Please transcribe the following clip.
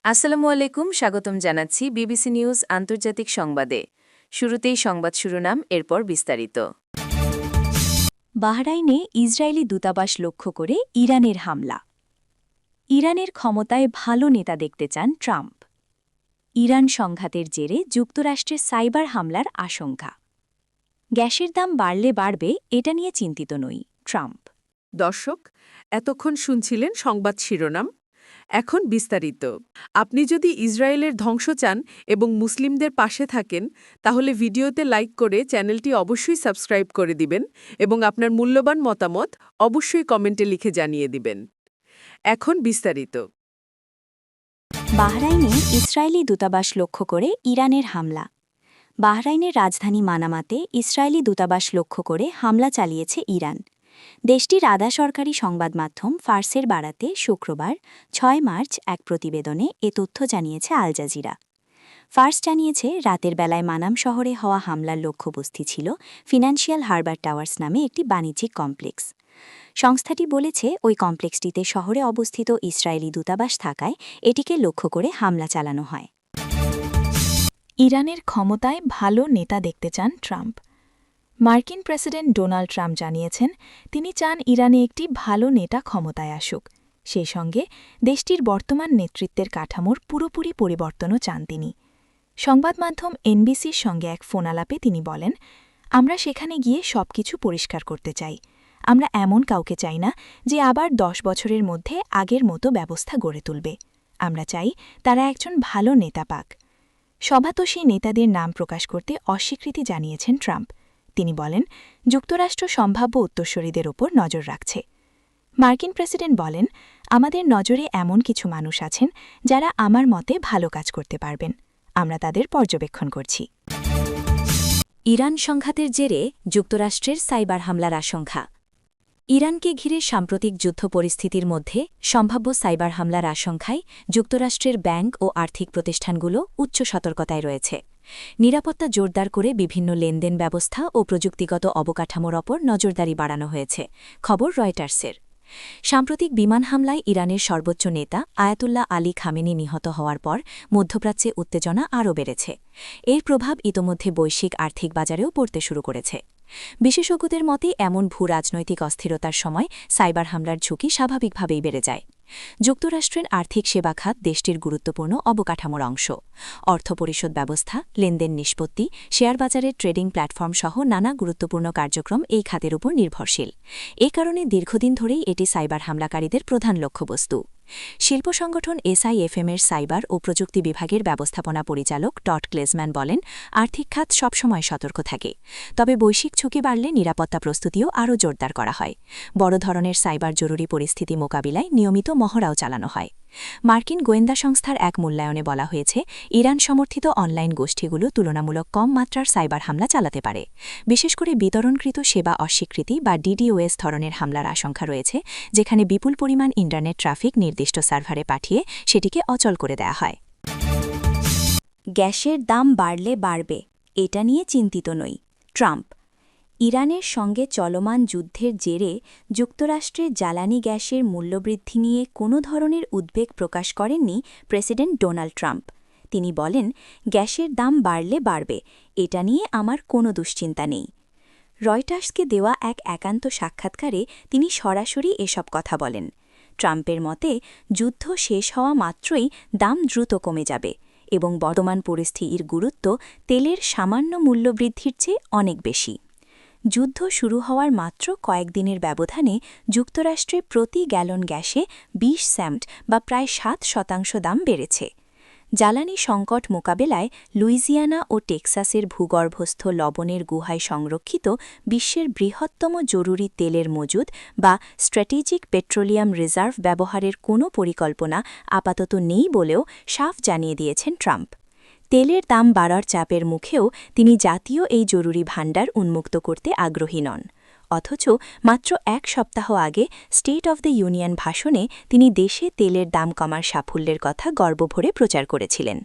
আসসালামু আলাইকুম, স্বাগতম জানাচ্ছি বিবিসি নিউজ আন্তর্জাতিক সংবাদে। শুরুতেই সংবাদ শিরোনাম, এরপর বিস্তারিত। বাহরাইনে ইসরায়েলি দূতাবাস লক্ষ্য করে ইরানের হামলা। ইরানের ক্ষমতায় ভালো নেতা দেখতে চান ট্রাম্প। ইরান সংঘাতের জেরে যুক্তরাষ্ট্রের সাইবার হামলার আশঙ্কা। গ্যাসের দাম বাড়লে বাড়বে, এটা নিয়ে চিন্তিত নই ট্রাম্প। দর্শক, এতক্ষণ শুনছিলেন সংবাদ শিরোনাম। এখন বিস্তারিত। আপনি যদি ইসরায়েলের ধ্বংস চান এবং মুসলিমদের পাশে থাকেন, তাহলে ভিডিওতে লাইক করে চ্যানেলটি অবশ্যই সাবস্ক্রাইব করে দিবেন এবং আপনার মূল্যবান মতামত অবশ্যই কমেন্টে লিখে জানিয়ে দিবেন। এখন বিস্তারিত। বাহরাইনে ইসরায়েলি দূতাবাস লক্ষ্য করে ইরানের হামলা। বাহরাইনের রাজধানী মানামাতে ইসরায়েলি দূতাবাস লক্ষ্য করে হামলা চালিয়েছে ইরান। দেশটির আধা সরকারি সংবাদ মাধ্যম ফার্সের বারাতে শুক্রবার ৬ মার্চ এক প্রতিবেদনে এ তথ্য জানিয়েছে আল জাজিরা। ফার্স জানিয়েছে, রাতের বেলায় মানাম শহরে হওয়া হামলার লক্ষ্যবস্তু ছিল ফিনান্সিয়াল হারবার টাওয়ার্স নামে একটি বাণিজ্যিক কমপ্লেক্স। সংস্থাটি বলেছে, ওই কমপ্লেক্সটিতে শহরে অবস্থিত ইসরায়েলি দূতাবাস থাকায় এটিকে লক্ষ্য করে হামলা চালানো হয়। ইরানের ক্ষমতায় ভালো নেতা দেখতে চান ট্রাম্প। মার্কিন প্রেসিডেন্ট ডোনাল্ড ট্রাম্প জানিয়েছেন, তিনি চান ইরানে একটি ভালো নেতা ক্ষমতায় আসুক। সেই সঙ্গে দেশটির বর্তমান নেতৃত্বের কাঠামোর পুরোপুরি পরিবর্তনও চান তিনি। সংবাদ মাধ্যম এনবিসির সঙ্গে এক ফোনালাপে তিনি বলেন, আমরা সেখানে গিয়ে সবকিছু পরিষ্কার করতে চাই। আমরা এমন কাউকে চাই না যে আবার 10 বছরের মধ্যে আগের মতো ব্যবস্থা গড়ে তুলবে। আমরা চাই তারা একজন ভালো নেতা পাক। সভাতো সেই নেতাদের নাম প্রকাশ করতে অস্বীকৃতি জানিয়েছেন ট্রাম্প। তিনি বলেন, যুক্তরাষ্ট্র সম্ভাব্য উত্তরসূরিদের ওপর নজর রাখছে। মার্কিন প্রেসিডেন্ট বলেন, আমাদের নজরে এমন কিছু মানুষ আছেন যারা আমার মতে ভালো কাজ করতে পারবেন। আমরা তাদের পর্যবেক্ষণ করছি। ইরান সংঘাতের জেরে যুক্তরাষ্ট্রের সাইবার হামলার আশঙ্কা। ইরানকে ঘিরে সাম্প্রতিক যুদ্ধ পরিস্থিতির মধ্যে সম্ভাব্য সাইবার হামলার আশঙ্কায় যুক্তরাষ্ট্রের ব্যাংক ও আর্থিক প্রতিষ্ঠানগুলো উচ্চ সতর্কতায় রয়েছে। নিরাপত্তা জোরদার করে বিভিন্ন লেনদেন ব্যবস্থা ও প্রযুক্তিগত অবকাঠামোর ওপর নজরদারি বাড়ানো হয়েছে। খবর রয়টার্সের। সাম্প্রতিক বিমান হামলায় ইরানের সর্বোচ্চ নেতা আয়াতুল্লাহ আলী খামেনি নিহত হওয়ার পর মধ্যপ্রাচ্যে উত্তেজনা আরও বেড়েছে। এর প্রভাব ইতোমধ্যে বৈশ্বিক আর্থিক বাজারেও পড়তে শুরু করেছে। বিশেষজ্ঞদের মতে, এমন ভূ-রাজনৈতিক অস্থিরতার সময় সাইবার হামলার ঝুঁকি স্বাভাবিকভাবেই বেড়ে যায়। যুক্তরাষ্ট্রের আর্থিক সেবা খাত দেশটির গুরুত্বপূর্ণ অবকাঠামোর অংশ। অর্থ পরিশোধ ব্যবস্থা, লেনদেন নিষ্পত্তি, শেয়ার বাজারের ট্রেডিং প্ল্যাটফর্ম সহ নানা গুরুত্বপূর্ণ কার্যক্রম এই খাতের উপর নির্ভরশীল। এ কারণে দীর্ঘদিন ধরেই এটি সাইবার হামলাকারীদের প্রধান লক্ষ্যবস্তু। শিল্প সংগঠন এসআইএফএমের সাইবার ও প্রযুক্তি বিভাগের ব্যবস্থাপনা পরিচালক টড ক্লেজম্যান বলেন, আর্থিক খাত সবসময় সতর্ক থাকে। তবে বৈশ্বিক ঝুঁকি বাড়লে নিরাপত্তা প্রস্তুতিও আরও জোরদার করা হয়। বড় ধরনের সাইবার জরুরি পরিস্থিতি মোকাবিলায় নিয়মিত মহড়াও চালানো হয়। মার্কিন গোয়েন্দা সংস্থার এক মূল্যায়নে বলা হয়েছে, ইরান সমর্থিত অনলাইন গোষ্ঠীগুলো তুলনামূলক কম মাত্রার সাইবার হামলা চালাতে পারে। বিশেষ করে বিতরণকৃত সেবা অস্বীকৃতি বা ডিডিওএস ধরনের হামলার আশঙ্কা রয়েছে, যেখানে বিপুল পরিমাণ ইন্টারনেট ট্রাফিক নির্দিষ্ট সার্ভারে পাঠিয়ে সেটিকে অচল করে দেয়া হয়। গ্যাসের দাম বাড়লে বাড়বে, এটা নিয়ে চিন্তিত নই ট্রাম্প। ইরানের সঙ্গে চলমান যুদ্ধের জেরে যুক্তরাষ্ট্রের জ্বালানি গ্যাসের মূল্যবৃদ্ধি নিয়ে কোনো ধরনের উদ্বেগ প্রকাশ করেননি প্রেসিডেন্ট ডোনাল্ড ট্রাম্প। তিনি বলেন, গ্যাসের দাম বাড়লে বাড়বে, এটা নিয়ে আমার কোনো দুশ্চিন্তা নেই। রয়টার্সকে দেওয়া এক একান্ত সাক্ষাৎকারে তিনি সরাসরি এসব কথা বলেন। ট্রাম্পের মতে, যুদ্ধ শেষ হওয়া মাত্রই দাম দ্রুত কমে যাবে এবং বর্তমান পরিস্থিতির গুরুত্ব তেলের সামান্য মূল্যবৃদ্ধির চেয়ে অনেক বেশি। যুদ্ধ শুরু হওয়ার মাত্র কয়েকদিনের ব্যবধানে যুক্তরাষ্ট্রে প্রতি গ্যালন গ্যাসে ২০ সেন্ট বা প্রায় ৭% দাম বেড়েছে। জ্বালানি সংকট মোকাবেলায় লুইজিয়ানা ও টেক্সাসের ভূগর্ভস্থ লবণের গুহায় সংরক্ষিত বিশ্বের বৃহত্তম জরুরি তেলের মজুদ বা স্ট্র্যাটেজিক পেট্রোলিয়াম রিজার্ভ ব্যবহারের কোনো পরিকল্পনা আপাতত নেই বলেও সাফ জানিয়ে দিয়েছেন ট্রাম্প। তেলের দাম বাড়ার চাপের মুখেও তিনি জাতীয় এই জরুরি ভাণ্ডার উন্মুক্ত করতে আগ্রহী নন। অথচ মাত্র এক সপ্তাহ আগে স্টেট অব দ্য ইউনিয়ন ভাষণে তিনি দেশে তেলের দাম কমার সাফল্যের কথা গর্বভরে প্রচার করেছিলেন।